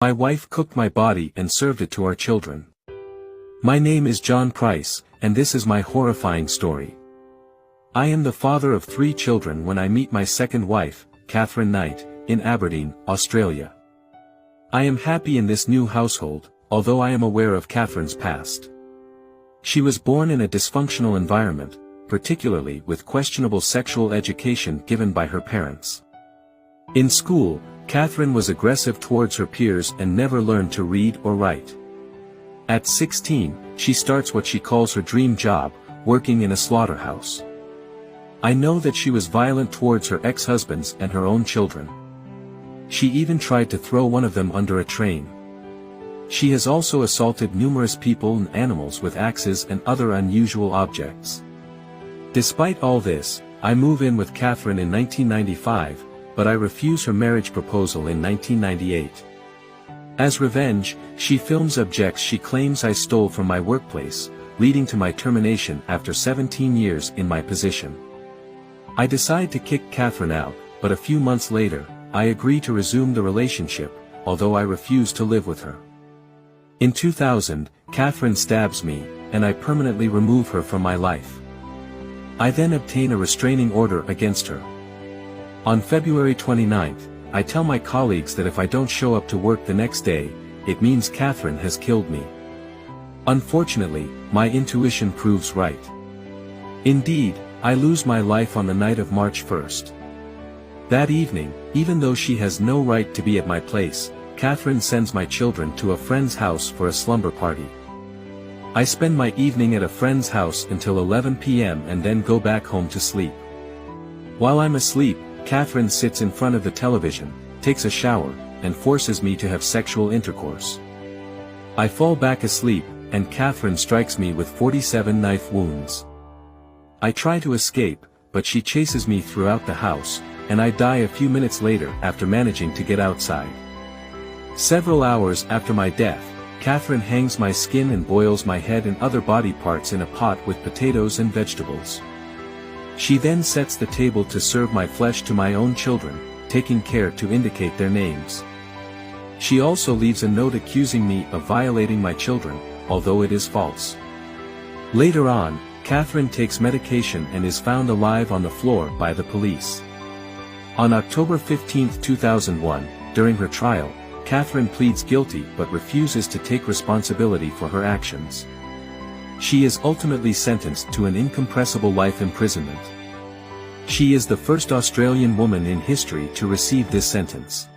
My wife cooked my body and served it to our children. My name is John Price, and this is my horrifying story. I am the father of 3 children when I meet my second wife, Katherine Knight, in Aberdeen, Australia. I am happy in this new household, although I am aware of Katherine's past. She was born in a dysfunctional environment, particularly with questionable sexual education given by her parents. In school, Katherine was aggressive towards her peers and never learned to read or write. At 16, she starts what she calls her dream job, working in a slaughterhouse. I know that she was violent towards her ex-husbands and her own children. She even tried to throw one of them under a train. She has also assaulted numerous people and animals with axes and other unusual objects. Despite all this, I move in with Katherine in 1995, but I refuse her marriage proposal in 1998. As revenge, she films objects she claims I stole from my workplace, leading to my termination after 17 years in my position. I decide to kick Katherine out, but a few months later, I agree to resume the relationship, although I refuse to live with her. In 2000, Katherine stabs me, and I permanently remove her from my life. I then obtain a restraining order against her. On February 29th, I tell my colleagues that if I don't show up to work the next day, it means Katherine has killed me. Unfortunately, my intuition proves right. Indeed, I lose my life on the night of March 1st. That evening, even though she has no right to be at my place, Katherine sends my children to a friend's house for a slumber party. I spend my evening at a friend's house until 11 p.m. and then go back home to sleep. While I'm asleep, Katherine sits in front of the television, takes a shower, and forces me to have sexual intercourse. I fall back asleep, and Katherine strikes me with 47 knife wounds. I try to escape, but she chases me throughout the house, and I die a few minutes later after managing to get outside. Several hours after my death, Katherine hangs my skin and boils my head and other body parts in a pot with potatoes and vegetables. She then sets the table to serve my flesh to my own children, taking care to indicate their names. She also leaves a note accusing me of violating my children, although it is false. Later on, Katherine takes medication and is found alive on the floor by the police. On October 15, 2001, during her trial, Katherine pleads guilty but refuses to take responsibility for her actions. She is ultimately sentenced to an incompressible life imprisonment. She is the first Australian woman in history to receive this sentence.